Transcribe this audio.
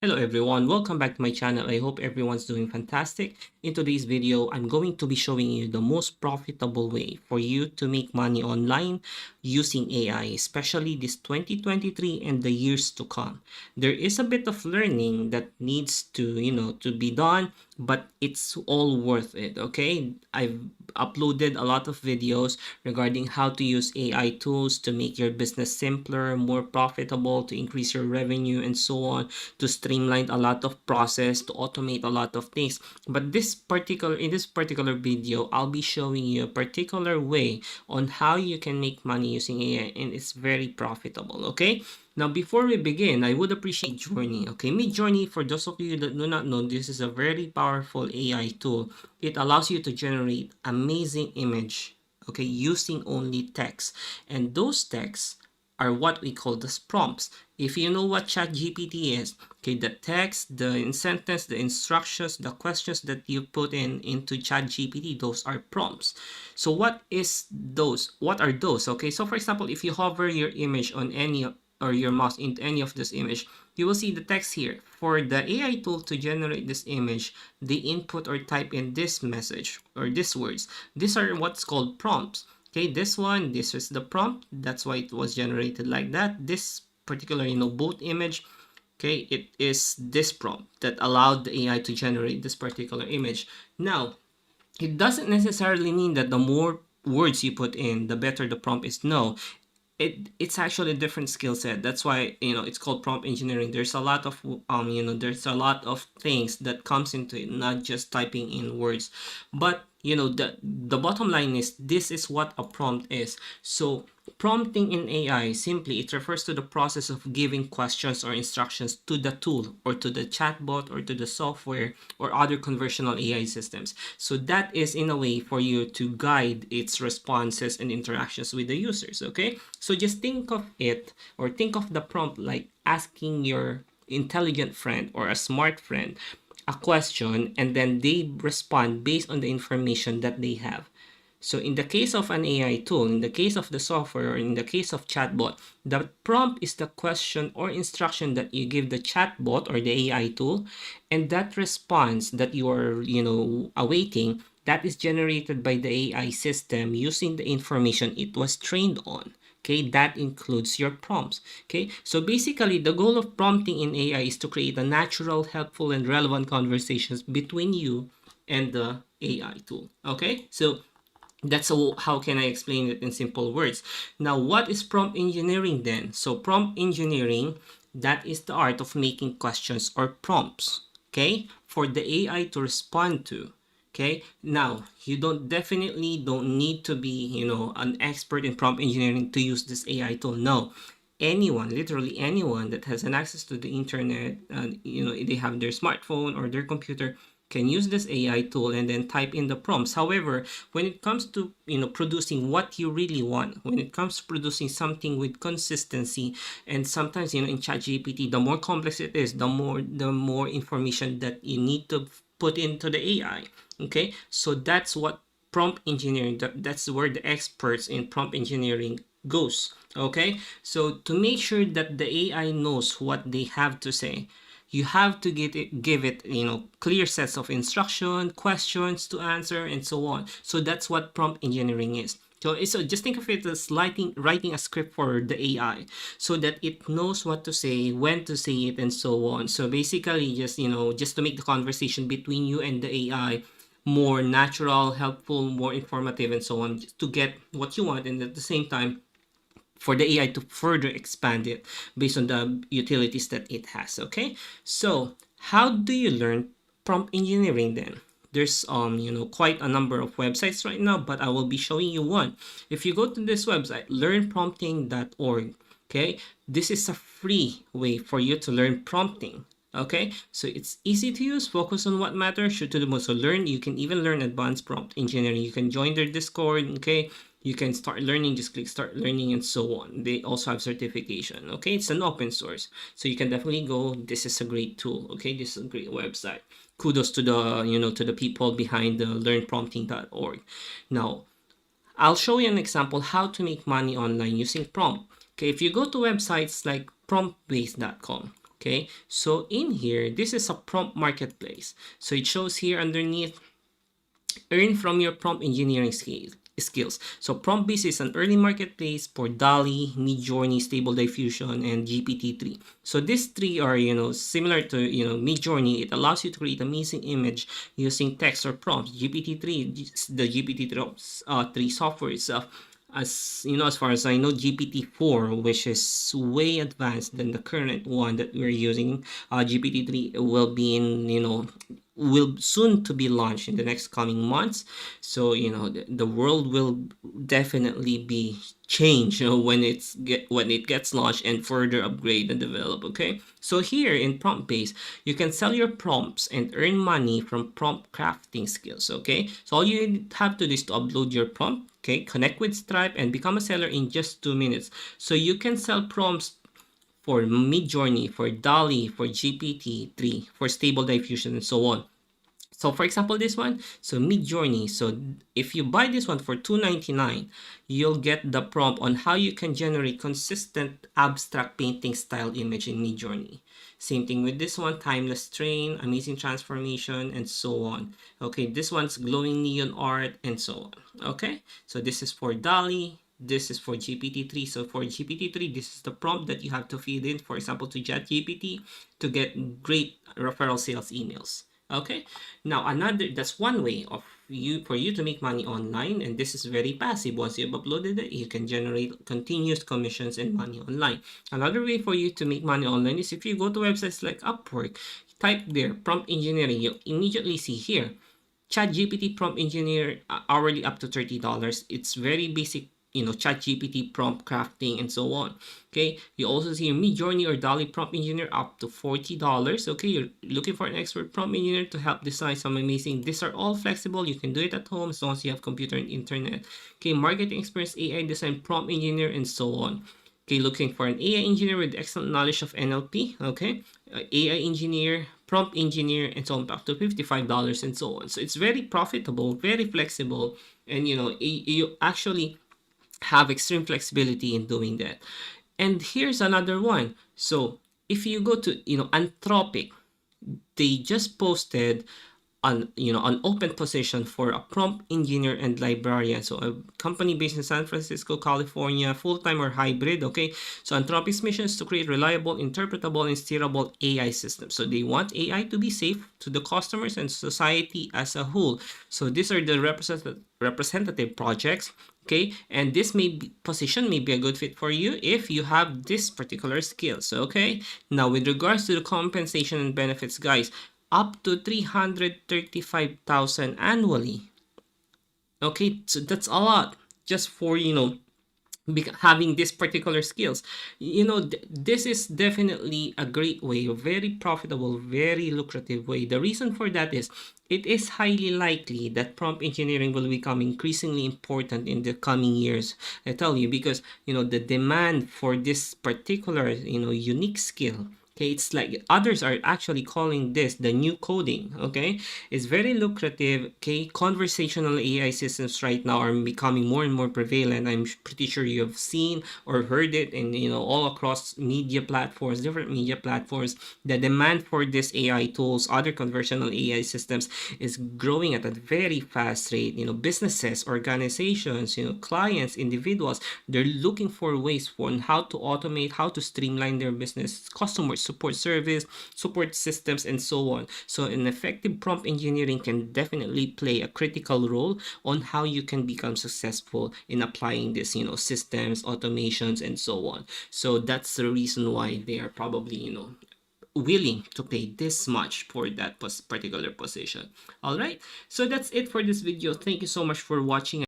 Hello everyone, welcome back to my channel. I hope everyone's doing fantastic. In today's video, I'm going to be showing you the most profitable way for you to make money online using AI, especially this 2023 and the years to come. There is a bit of learning that needs to be done, but it's all worth it, okay? I've uploaded a lot of videos regarding how to use AI tools to make your business simpler, more profitable, to increase your revenue and so on, to streamline a lot of process, to automate a lot of things. But in this particular video, I'll be showing you a particular way on how you can make money using AI, and it's very profitable. Okay, now before we begin, I would appreciate Midjourney. Okay, Midjourney, for those of you that do not know, this is a very powerful AI tool. It allows you to generate amazing image, okay, using only text, and those texts are what we call the prompts. If you know what ChatGPT is, okay, the text, the sentence, the instructions, the questions that you put into ChatGPT, those are prompts. So what is those? What are those? Okay, so for example, if you hover your image on any or your mouse into any of this image, you will see the text here. For the AI tool to generate this image, they input or type in this message or these words. These are what's called prompts. Okay, this is the prompt. That's why it was generated like that. This particular, boat image, okay, it is this prompt that allowed the AI to generate this particular image. Now, it doesn't necessarily mean that the more words you put in, the better the prompt is. No, it's actually a different skill set. That's why it's called prompt engineering. There's a lot of there's a lot of things that comes into it, not just typing in words. But the bottom line is, this is what a prompt is. So prompting in AI, simply, it refers to the process of giving questions or instructions to the tool or to the chatbot or to the software or other conversational AI systems. So that is in a way for you to guide its responses and interactions with the users. Okay, so just think of it, or think of the prompt like asking your intelligent friend or a smart friend a question, and then they respond based on the information that they have. So in the case of an AI tool, in the case of the software, or in the case of chatbot, the prompt is the question or instruction that you give the chatbot or the AI tool, and that response that you are, awaiting, that is generated by the AI system using the information it was trained on. Okay, that includes your prompts. Okay, so basically the goal of prompting in AI is to create a natural, helpful, and relevant conversations between you and the AI tool. Okay, so that's how can I explain it in simple words. Now, what is prompt engineering then? So prompt engineering, that is the art of making questions or prompts, okay, for the AI to respond to. Okay, now you definitely don't need to be an expert in prompt engineering to use this AI tool. No, anyone, literally anyone that has an access to the internet, they have their smartphone or their computer, can use this AI tool and then type in the prompts. However, when it comes to producing what you really want, when it comes to producing something with consistency, and sometimes in ChatGPT, the more complex it is, the more information that you need to put into the AI. Okay, so that's what prompt engineering, that's where the experts in prompt engineering goes. Okay, so to make sure that the AI knows what they have to say, you have to give it clear sets of instruction, questions to answer, and so on. So that's what prompt engineering is. So just think of it as writing a script for the AI so that it knows what to say, when to say it, and so on. So basically, just to make the conversation between you and the AI more natural, helpful, more informative, and so on, just to get what you want, and at the same time for the AI to further expand it based on the utilities that it has. Okay, so how do you learn prompt engineering then? There's quite a number of websites right now, but I will be showing you one. If you go to this website, learnprompting.org, okay, this is a free way for you to learn prompting. Okay, so it's easy to use, focus on what matters, shoot to the most. So you can even learn advanced prompt engineering. You can join their Discord, okay, you can start learning, just click start learning, and so on. They also have certification. Okay, it's an open source, so you can definitely go. This is a great tool. Okay, this is a great website. Kudos to the to the people behind the learnprompting.org. Now, I'll show you an example how to make money online using prompt. Okay, if you go to websites like promptbase.com, Okay, so in here, this is a prompt marketplace. So it shows here underneath, earn from your prompt engineering skills. So PromptBase is an early marketplace for DALL-E, Midjourney, Stable Diffusion, and GPT-3. So these three are, similar to, Midjourney. It allows you to create amazing image using text or prompts. GPT-3, the GPT-3 software itself, as far as I know, GPT-4, which is way advanced than the current one that we're using, GPT-3 will be in, will soon to be launched in the next coming months. So the world will definitely be changed, when it gets launched and further upgrade and develop. Okay, so here in prompt base, you can sell your prompts and earn money from prompt crafting skills. Okay, so all you have to do is to upload your prompt, okay, connect with Stripe, and become a seller in just 2 minutes. So you can sell prompts for Midjourney, for DALL-E, for GPT-3, for Stable Diffusion, and so on. So for example, this one, so Midjourney. So if you buy this one for $2.99, you'll get the prompt on how you can generate consistent abstract painting style image in Midjourney. Same thing with this one, timeless train, amazing transformation, and so on. Okay, this one's glowing neon art, and so on. Okay, so this is for DALL-E. This is for GPT-3. So for GPT-3, this is the prompt that you have to feed in, for example, to ChatGPT to get great referral sales emails. Okay, now that's one way of for you to make money online, and this is very passive. Once you've uploaded it, you can generate continuous commissions and money online. Another way for you to make money online is if you go to websites like Upwork, type there prompt engineering, you'll immediately see here ChatGPT prompt engineer, hourly up to $30. It's very basic, ChatGPT prompt crafting, and so on. Okay, you also see Midjourney or DALL-E prompt engineer up to $40. Okay, you're looking for an expert prompt engineer to help design some amazing. These are all flexible. You can do it at home as long as you have computer and internet. Okay, marketing experience, AI design prompt engineer, and so on. Okay, looking for an AI engineer with excellent knowledge of NLP. Okay, AI engineer, prompt engineer, and so on, up to $55, and so on. So it's very profitable, very flexible, and you actually have extreme flexibility in doing that. And here's another one. So if you go to Anthropic, they just posted an open position for a prompt engineer and librarian. So a company based in San Francisco, California, full-time or hybrid. Okay, so Anthropic's mission is to create reliable, interpretable, and steerable AI systems. So they want AI to be safe to the customers and society as a whole. So these are the representative projects. Okay, and this position may be a good fit for you if you have this particular skills. Okay, now with regards to the compensation and benefits, guys, up to $335,000 annually. Okay, so that's a lot just for having this particular skills. This is definitely a great way, a very profitable, very lucrative way. The reason for that is it is highly likely that prompt engineering will become increasingly important in the coming years. I tell you, because the demand for this particular unique skill. Okay, it's like others are actually calling this the new coding. Okay, it's very lucrative. Okay, conversational AI systems right now are becoming more and more prevalent. I'm pretty sure you have seen or heard it in all across media platforms, different media platforms. The demand for these AI tools, other conversational AI systems, is growing at a very fast rate. Businesses, organizations, clients, individuals, they're looking for ways on how to automate, how to streamline their business, customers, support service, support systems, and so on. So an effective prompt engineering can definitely play a critical role on how you can become successful in applying this, systems, automations, and so on. So that's the reason why they are probably, willing to pay this much for that particular position. All right, so that's it for this video. Thank you so much for watching.